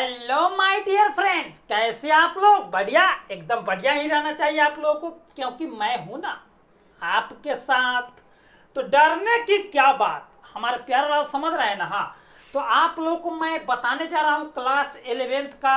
Hello my dear friends, कैसे आप लोग? बढ़िया, एकदम बढ़िया ही रहना चाहिए आप लोगों को, क्योंकि मैं हूं ना आपके साथ। तो डरने की क्या बात, हमारे प्यारे लाल समझ रहे हैं ना। हाँ, तो आप लोगों को मैं बताने जा रहा हूँ क्लास 11th का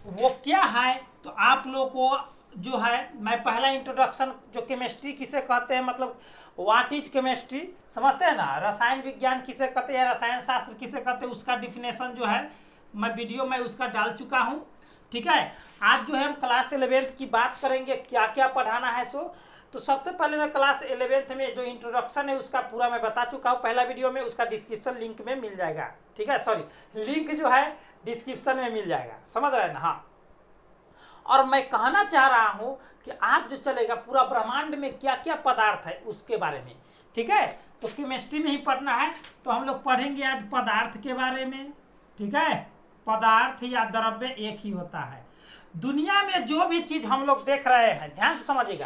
वो क्या है। तो आप लोगों को जो है मैं पहला इंट्रोडक्शन, जो केमिस्ट्री किसे कहते हैं, मतलब व्हाट इज केमिस्ट्री, समझते हैं ना। रसायन विज्ञान किसे कहते हैं, रसायन शास्त्र किसे कहते हैं, उसका डिफिनेशन जो है मैं वीडियो में उसका डाल चुका हूँ। ठीक है, आज जो है हम क्लास 11th की बात करेंगे, क्या क्या पढ़ाना है। तो सबसे पहले मैं क्लास 11th में जो इंट्रोडक्शन है उसका पूरा मैं बता चुका हूँ पहला वीडियो में, उसका डिस्क्रिप्शन लिंक में मिल जाएगा। ठीक है, सॉरी, लिंक जो है डिस्क्रिप्शन में मिल जाएगा, समझ रहे हैं ना। हाँ, और मैं कहना चाह रहा हूँ कि आज जो चलेगा पूरा ब्रह्मांड में क्या क्या पदार्थ है उसके बारे में। ठीक है, तो केमिस्ट्री में ही पढ़ना है, तो हम लोग पढ़ेंगे आज पदार्थ के बारे में। ठीक है, पदार्थ या द्रव्य एक ही होता है। दुनिया में जो भी चीज हम लोग देख रहे हैं, ध्यान से समझिएगा,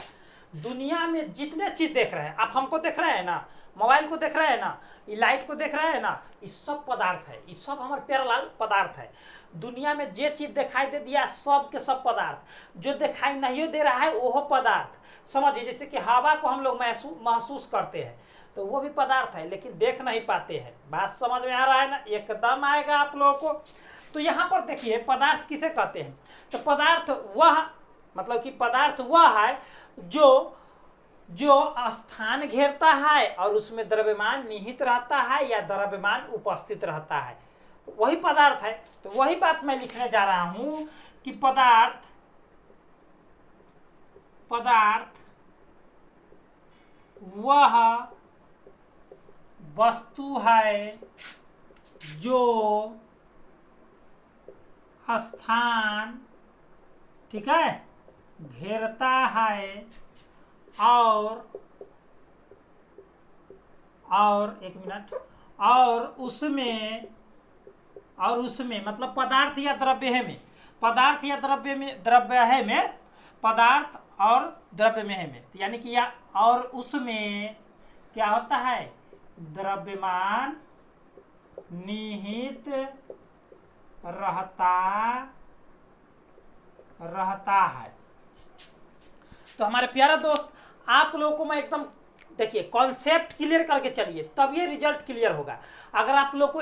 दुनिया में जितने चीज देख रहे हैं, आप हमको देख रहे हैं ना, मोबाइल को देख रहे हैं ना, ये लाइट को देख रहे हैं ना, ये सब पदार्थ है, ये सब हमारे प्यारे लाल पदार्थ है। दुनिया में जो चीज दिखाई दे दिया सब के सब पदार्थ, जो दिखाई नहीं दे रहा है वो पदार्थ। समझिए, जैसे कि हवा को हम लोग महसूस करते हैं, तो वो भी पदार्थ है, लेकिन देख नहीं पाते हैं। बात समझ में आ रहा है ना, एकदम आएगा आप लोगों को। तो यहाँ पर देखिए पदार्थ किसे कहते हैं। तो पदार्थ वह, मतलब कि पदार्थ वह है जो स्थान घेरता है और उसमें द्रव्यमान निहित रहता है या द्रव्यमान उपस्थित रहता है, वही पदार्थ है। तो वही बात मैं लिखने जा रहा हूं कि पदार्थ वह वस्तु है जो स्थान, ठीक है, घेरता है और एक मिनट, और उसमें मतलब पदार्थ या द्रव्य है में, पदार्थ या द्रव्य में, द्रव्य है में, पदार्थ और द्रव्य में है में, यानी कि या और उसमें क्या होता है, द्रव्यमान निहित रहता है। तो हमारे प्यारे दोस्त, आप लोगों को मैं एकदम देखिए कॉन्सेप्ट क्लियर करके चलिए, तब ये रिजल्ट क्लियर होगा। अगर आप लोग को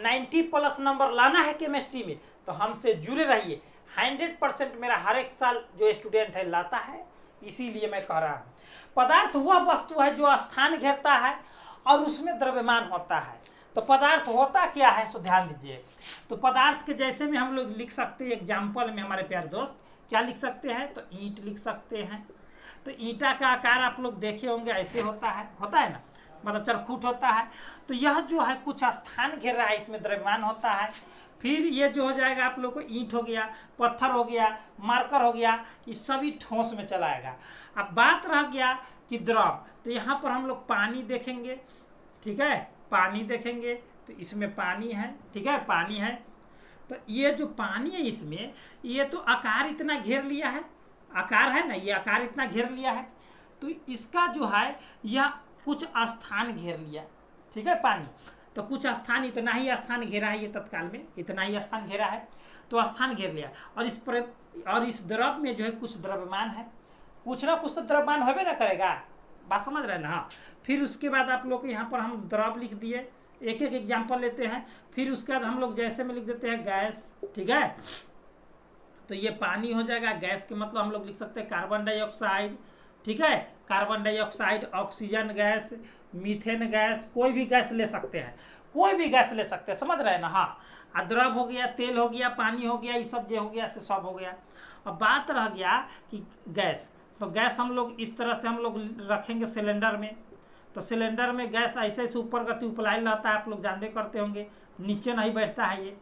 90 प्लस नंबर लाना है केमिस्ट्री में, तो हमसे जुड़े रहिए। 100% मेरा हर एक साल जो स्टूडेंट है लाता है, इसीलिए मैं कह रहा हूँ। पदार्थ वह वस्तु है जो स्थान घेरता है और उसमें द्रव्यमान होता है। तो पदार्थ होता क्या है, सो ध्यान दीजिए। तो पदार्थ के जैसे में हम लोग लिख सकते हैं एग्जाम्पल में, हमारे प्यारे दोस्त क्या लिख सकते हैं, तो ईंट लिख सकते हैं। तो ईंटा का आकार आप लोग देखे होंगे, ऐसे होता है ना, मतलब चरखूट होता है। तो यह जो है कुछ स्थान घेर रहा है, इसमें द्रव्यमान होता है। फिर ये जो हो जाएगा आप लोग को, ईंट हो गया, पत्थर हो गया, मार्कर हो गया, ये सभी ठोस में चला आएगा। अब बात रह गया कि द्रव, तो यहाँ पर हम लोग पानी देखेंगे। ठीक है, पानी देखेंगे तो इसमें पानी है, ठीक है, पानी है। तो ये जो पानी है इसमें, ये तो आकार इतना घेर लिया है, आकार है ना, ये आकार इतना घेर लिया है। तो इसका जो है यह कुछ स्थान घेर लिया, ठीक है, पानी। तो कुछ स्थान, इतना ही स्थान घेरा है, ये तत्काल में इतना ही स्थान घेरा है, तो स्थान घेर लिया। और इस द्रव में जो है कुछ द्रव्यमान है, कुछ ना कुछ तो द्रव्यमान होबे ना करेगा, बात समझ रहे हैं ना। हाँ, फिर उसके बाद आप लोग यहाँ पर हम द्रव लिख दिए, एक एक एग्जाम्पल लेते हैं। फिर उसके बाद हम लोग जैसे में लिख देते हैं गैस, ठीक है। तो ये पानी हो जाएगा, गैस के मतलब हम लोग लिख सकते हैं कार्बन डाइऑक्साइड, ठीक है, carbon dioxide, oxygen gas, methane gas, कोई भी गैस ले सकते हैं, कोई भी गैस ले सकते हैं, समझ रहे हैं ना। हाँ, द्रव हो गया, तेल हो गया, पानी हो गया, ये सब जो हो गया से सब हो गया। अब बात रह गया कि गैस, तो गैस हम लोग इस तरह से हम लोग रखेंगे सिलेंडर में। तो सिलेंडर में गैस ऐसे ऐसे ऊपर गति उपलाइन रहता है, आप लोग जानते करते होंगे, नीचे नहीं बैठता है, ये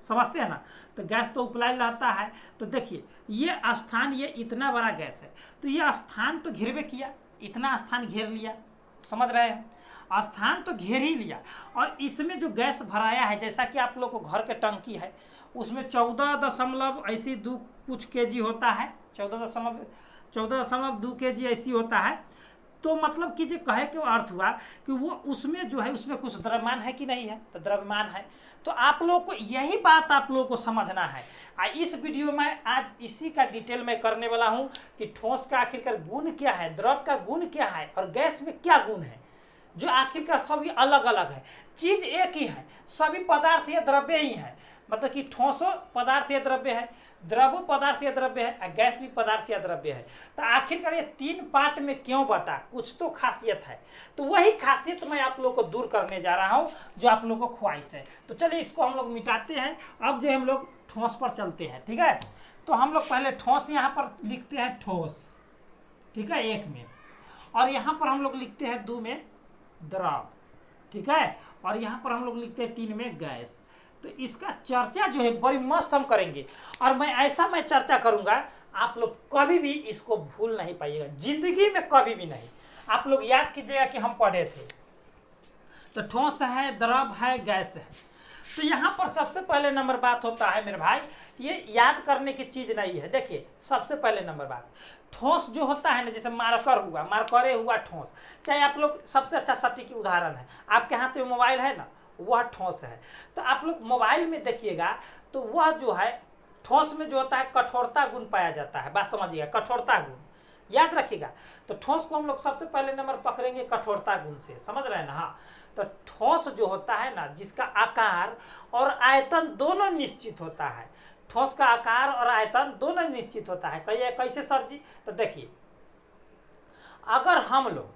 समझते हैं ना। तो गैस तो उपलाइन रहता है। तो देखिए ये स्थान, ये इतना बड़ा गैस है, तो ये स्थान तो घेरवे किया, इतना स्थान घेर लिया, समझ रहे हैं, स्थान तो घेर ही लिया। और इसमें जो गैस भराया है, जैसा कि आप लोग को घर के टंकी है, उसमें 14.2 कुछ kg होता है, 14.2 kg ऐसी होता है। तो मतलब कि जो कहे के अर्थ हुआ कि वो उसमें जो है उसमें कुछ द्रव्यमान है कि नहीं है, तो द्रव्यमान है। तो आप लोगों को यही बात आप लोगों को समझना है। इस वीडियो में आज इसी का डिटेल में करने वाला हूँ कि ठोस का आखिरकार गुण क्या है, द्रव का गुण क्या है और गैस में क्या गुण है, जो आखिरकार सभी अलग अलग है। चीज एक ही है, सभी पदार्थ या द्रव्य ही है। मतलब कि ठोसो पदार्थ या द्रव्य है, द्रव पदार्थ या द्रव्य है और गैस भी पदार्थ या द्रव्य है। तो आखिरकार ये 3 पार्ट में क्यों बटा, कुछ तो खासियत है। तो वही खासियत मैं आप लोग को दूर करने जा रहा हूँ जो आप लोग को ख्वाहिश है। तो चलिए इसको हम लोग मिटाते हैं। अब जो हम लोग ठोस पर चलते हैं, ठीक है। तो हम लोग पहले ठोस यहाँ पर लिखते हैं ठोस, ठीक है, 1 में, और यहाँ पर हम लोग लिखते हैं 2 में द्रव, ठीक है, और यहाँ पर हम लोग लिखते हैं 3 में गैस। तो इसका चर्चा जो है बड़ी मस्त हम करेंगे, और मैं चर्चा करूंगा, आप लोग कभी भी इसको भूल नहीं पाइएगा, जिंदगी में कभी भी नहीं। आप लोग याद कीजिएगा कि हम पढ़े थे। तो ठोस है, द्रव है, गैस है। तो यहाँ पर सबसे पहले नंबर बात होता है मेरे भाई, ये याद करने की चीज नहीं है। देखिए सबसे पहले नंबर बात, ठोस जो होता है ना, जैसे मार्कर हुआ, मार्करे हुआ ठोस। चाहे आप लोग सबसे अच्छा सटीक उदाहरण है, आपके हाथ में मोबाइल है ना, वह ठोस है। तो आप लोग मोबाइल में देखिएगा तो वह जो है ठोस में जो होता है कठोरता गुण पाया जाता है। बात समझिएगा, कठोरता गुण याद रखिएगा। तो ठोस को हम लोग सबसे पहले नंबर पकड़ेंगे कठोरता गुण से, समझ रहे हैं ना। हाँ, तो ठोस जो होता है ना, जिसका आकार और आयतन दोनों निश्चित होता है, ठोस का आकार और आयतन दोनों निश्चित होता है। कैसे सर जी? तो देखिए, अगर हम लोग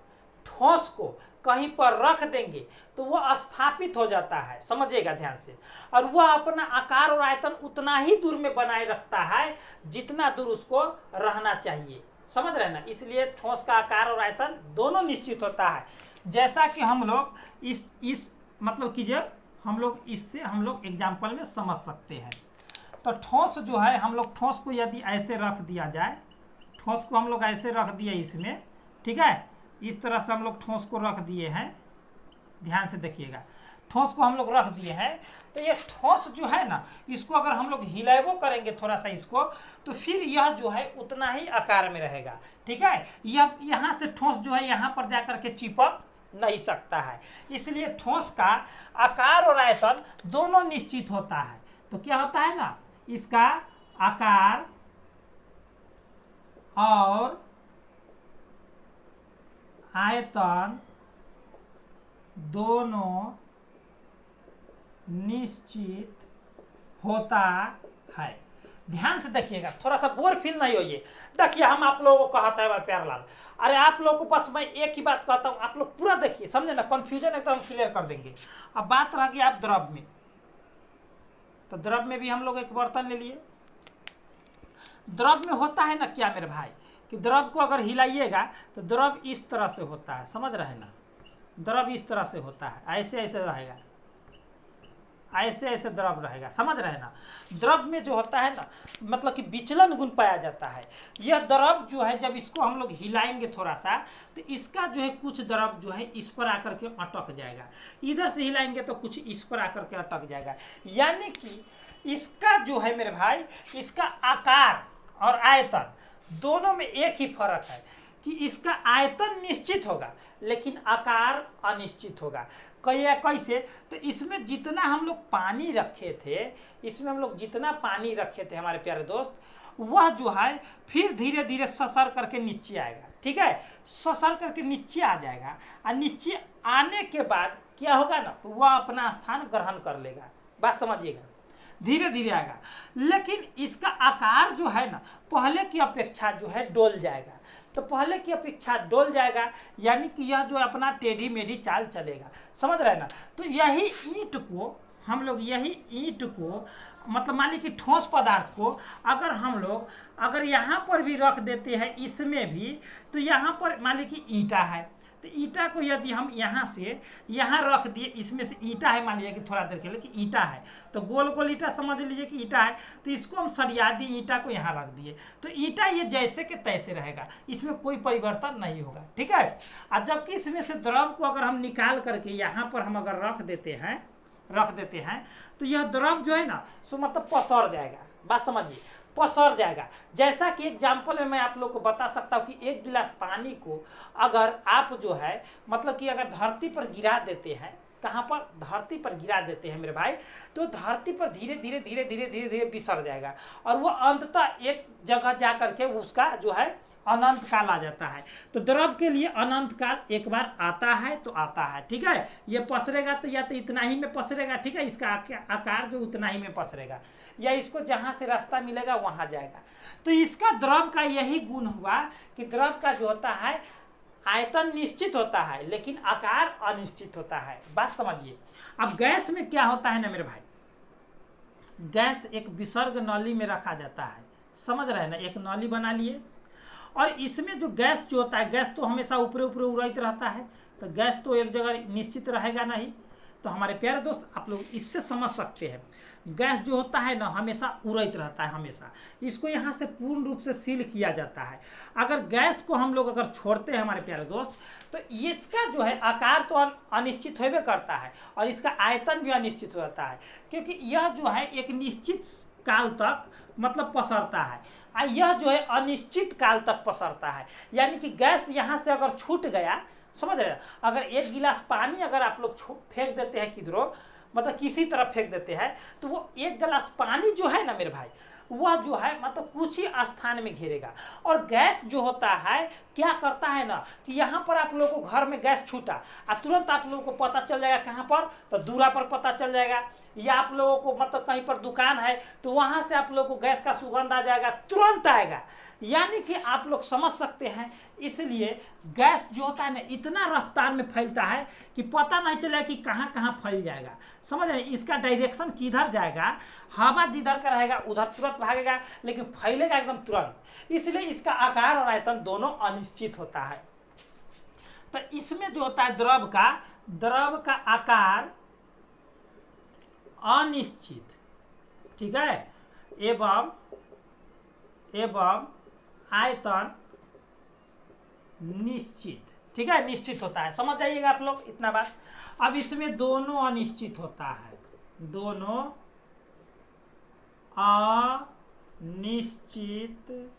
ठोस को कहीं पर रख देंगे तो वह स्थापित हो जाता है, समझिएगा ध्यान से, और वह अपना आकार और आयतन उतना ही दूर में बनाए रखता है जितना दूर उसको रहना चाहिए, समझ रहे हैं ना। इसलिए ठोस का आकार और आयतन दोनों निश्चित होता है। जैसा कि हम लोग इस मतलब कीजिए, हम लोग इससे हम लोग एग्जाम्पल में समझ सकते हैं। तो ठोस जो है, हम लोग ठोस को यदि ऐसे रख दिया जाए, ठोस को हम लोग ऐसे रख दिए इसमें, ठीक है, इस तरह से हम लोग ठोस को रख दिए हैं, ध्यान से देखिएगा, ठोस को हम लोग रख दिए हैं। तो ये ठोस जो है ना, इसको अगर हम लोग हिलावो करेंगे थोड़ा सा इसको, तो फिर यह जो है उतना ही आकार में रहेगा, ठीक है। यह यहाँ से ठोस जो है यहाँ पर जाकर के चिपक नहीं सकता है। इसलिए ठोस का आकार और आयतन दोनों निश्चित होता है। तो क्या होता है ना, इसका आकार और आयतन दोनों निश्चित होता है। ध्यान से देखिएगा, थोड़ा सा बोर फील नहीं होइए। देखिए, हम आप लोगों को कहता है प्यारलाल, अरे आप लोगों को बस मैं एक ही बात कहता हूँ, आप लोग पूरा देखिए, समझे ना, कंफ्यूजन एकदम क्लियर कर देंगे। अब बात रह गई आप द्रव में। तो द्रव में भी हम लोग एक बर्तन ले लिए। द्रव में होता है ना क्या मेरे भाई, कि द्रव को अगर हिलाइएगा तो द्रव इस तरह से होता है, समझ रहे हैं ना, द्रव इस तरह से होता है, ऐसे ऐसे रहेगा, ऐसे ऐसे द्रव रहेगा, समझ रहे हैं ना। द्रव में जो होता है ना, मतलब कि विचलन गुण पाया जाता है। यह द्रव जो है, जब इसको हम लोग हिलाएंगे थोड़ा सा, तो इसका जो है कुछ द्रव जो है इस पर आकर के अटक जाएगा, इधर से हिलाएंगे तो कुछ इस पर आकर के अटक जाएगा। यानी कि इसका जो है मेरे भाई, इसका आकार और आयतन दोनों में एक ही फर्क है कि इसका आयतन निश्चित होगा लेकिन आकार अनिश्चित होगा। कैसे? तो इसमें जितना हम लोग पानी रखे थे, इसमें हम लोग जितना पानी रखे थे हमारे प्यारे दोस्त, वह जो है फिर धीरे धीरे ससर करके नीचे आएगा, ठीक है, ससर करके नीचे आ जाएगा, और नीचे आने के बाद क्या होगा ना, वह अपना स्थान ग्रहण कर लेगा। बात समझिएगा, धीरे धीरे आएगा, लेकिन इसका आकार जो है ना पहले की अपेक्षा जो है डोल जाएगा। तो पहले की अपेक्षा डोल जाएगा, यानी कि यह जो अपना टेढ़ी मेढ़ी चाल चलेगा, समझ रहे हैं ना। तो यही ईंट को हम लोग, यही ईंट को मतलब मान लीजिए कि ठोस पदार्थ को अगर हम लोग अगर यहाँ पर भी रख देते हैं, इसमें भी, तो यहाँ पर मान लीजिए कि ईंटा है, तो ईंटा को यदि हम यहाँ से यहाँ रख दिए, इसमें से ईंटा है, मान लीजिए कि थोड़ा देर के लिए कि ईंटा है, तो गोल गोल ईंटा समझ लीजिए कि ईंटा है, तो इसको हम सरिया दिए, ईंटा को यहाँ रख दिए, तो ईंटा ये जैसे के तैसे रहेगा, इसमें कोई परिवर्तन नहीं होगा, ठीक है। और जबकि इसमें से द्रव को अगर हम निकाल करके यहाँ पर हम अगर रख देते हैं, तो यह द्रव जो है ना सो मतलब पसर जाएगा। बात समझिए, पसर जाएगा। जैसा कि एग्जाम्पल में मैं आप लोग को बता सकता हूँ कि एक गिलास पानी को अगर आप जो है मतलब कि अगर धरती पर गिरा देते हैं, कहाँ पर, धरती पर गिरा देते हैं मेरे भाई, तो धरती पर धीरे धीरे धीरे धीरे धीरे धीरे बिसर जाएगा और वो अंततः एक जगह जा करके उसका जो है अनंत काल आ जाता है। तो द्रव के लिए अनंत काल एक बार आता है तो आता है, ठीक है। ये पसरेगा तो या तो इतना ही में पसरेगा, ठीक है, इसका आकार जो उतना ही में पसरेगा, या इसको जहाँ से रास्ता मिलेगा वहाँ जाएगा। तो इसका द्रव का यही गुण हुआ कि द्रव का जो होता है आयतन निश्चित होता है लेकिन आकार अनिश्चित होता है। बात समझिए। अब गैस में क्या होता है ना मेरे भाई, गैस एक विसर्ग नली में रखा जाता है, समझ रहे हैं ना, एक नली बना लिए और इसमें जो गैस जो होता है, गैस तो हमेशा ऊपर ऊपर उड़ाते रहता है, तो गैस तो एक जगह निश्चित रहेगा नहीं। तो हमारे प्यारे दोस्त आप लोग इससे समझ सकते हैं, गैस जो होता है ना हमेशा उड़त रहता है, हमेशा इसको यहाँ से पूर्ण रूप से सील किया जाता है। अगर गैस को हम लोग अगर छोड़ते हैं हमारे प्यारे दोस्त, तो इसका जो है आकार तो अनिश्चित होबे करता है और इसका आयतन भी अनिश्चित हो जाता है, क्योंकि यह जो है एक निश्चित काल तक मतलब पसरता है, यह जो है अनिश्चित काल तक पसरता है। यानी कि गैस यहाँ से अगर छूट गया, समझ रहे हैं, अगर एक गिलास पानी अगर आप लोग फेंक देते हैं किधरों, मतलब किसी तरफ फेंक देते हैं, तो वो एक गिलास पानी जो है ना मेरे भाई, वह जो है मतलब कुछ ही स्थान में घेरेगा। और गैस जो होता है क्या करता है ना कि यहाँ पर आप लोगों को घर में गैस छूटा और तुरंत आप लोगों को पता चल जाएगा, कहाँ पर, तो दूरा पर पता चल जाएगा, या आप लोगों को मतलब कहीं पर दुकान है तो वहाँ से आप लोगों को गैस का सुगंध आ जाएगा, तुरंत आएगा। यानी कि आप लोग समझ सकते हैं, इसलिए गैस जो होता है ना इतना रफ्तार में फैलता है कि पता नहीं चलेगा कि कहाँ कहाँ फैल जाएगा, समझ रहे हैं। इसका डायरेक्शन किधर जाएगा, हवा जिधर का रहेगा उधर तुरंत भागेगा, लेकिन फैलेगा एकदम तुरंत। इसलिए इसका आकार और आयतन दोनों अनिश्चित होता है। तो इसमें जो होता है द्रव का आकार अनिश्चित, ठीक है, एवं आयतन निश्चित, ठीक है, निश्चित होता है। समझ जाइएगा आप लोग इतना बात। अब इसमें दोनों अनिश्चित होता है, दोनों अनिश्चित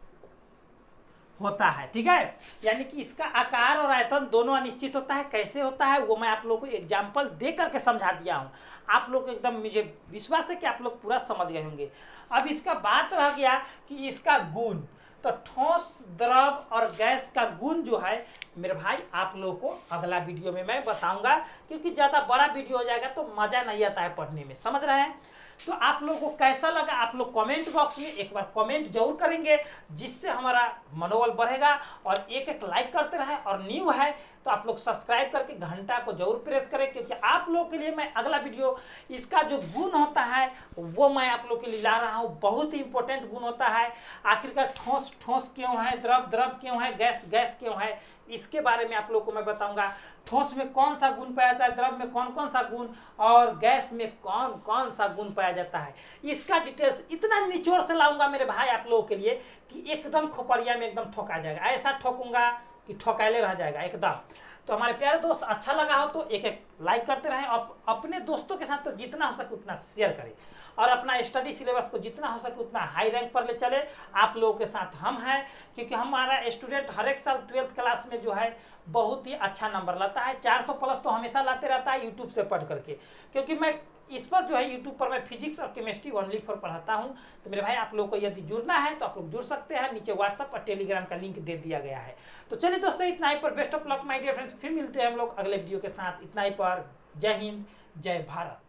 होता है, ठीक है। यानी कि इसका आकार और आयतन दोनों अनिश्चित होता है। कैसे होता है वो मैं आप लोगों को एग्जाम्पल दे करके समझा दिया हूँ। आप लोग को एकदम मुझे विश्वास है कि आप लोग पूरा समझ गए होंगे। अब इसका बात रह गया कि इसका गुण, तो ठोस, द्रव और गैस का गुण जो है मेरे भाई आप लोगों को अगला वीडियो में मैं बताऊंगा, क्योंकि ज़्यादा बड़ा वीडियो हो जाएगा तो मज़ा नहीं आता है पढ़ने में, समझ रहे हैं। तो आप लोगों को कैसा लगा आप लोग कमेंट बॉक्स में एक बार कमेंट जरूर करेंगे, जिससे हमारा मनोबल बढ़ेगा। और एक एक लाइक करते रहे, और न्यू है तो आप लोग सब्सक्राइब करके घंटा को जरूर प्रेस करें, क्योंकि आप लोगों के लिए मैं अगला वीडियो इसका जो गुण होता है वो मैं आप लोग के लिए ला रहा हूँ। बहुत ही इंपॉर्टेंट गुण होता है। आखिरकार ठोस ठोस क्यों है, द्रव द्रव क्यों है, गैस गैस क्यों है, इसके बारे में आप लोग को मैं बताऊंगा। ठोस में कौन सा गुण पाया जाता है, द्रव में कौन कौन सा गुण, और गैस में कौन कौन सा गुण पाया जाता है, इसका डिटेल्स इतना निचोड़ से लाऊंगा मेरे भाई आप लोगों के लिए कि एकदम खोपड़िया में एकदम ठोका जाएगा। ऐसा ठोकूंगा कि ठोकायले रह जाएगा एकदम। तो हमारे प्यारे दोस्त अच्छा लगा हो तो एक एक लाइक करते रहें, और अपने दोस्तों के साथ तो जितना हो सके उतना शेयर करें, और अपना स्टडी सिलेबस को जितना हो सके उतना हाई रैंक पर ले चले। आप लोगों के साथ हम हैं, क्योंकि हमारा स्टूडेंट हर एक साल 12th क्लास में जो है बहुत ही अच्छा नंबर लाता है। 400 प्लस तो हमेशा लाते रहता है यूट्यूब से पढ़ करके, क्योंकि मैं इस पर जो है यूट्यूब पर मैं फिजिक्स और केमिस्ट्री ओनली फॉर पढ़ाता हूँ। तो मेरे भाई आप लोग को यदि जुड़ना है तो आप लोग जुड़ सकते हैं, नीचे व्हाट्सएप और टेलीग्राम का लिंक दे दिया गया है। तो चलिए दोस्तों इतना ही पर, best of luck my dear friends, फिर मिलते हैं हम लोग अगले वीडियो के साथ। इतना ही पर, जय हिंद जय भारत।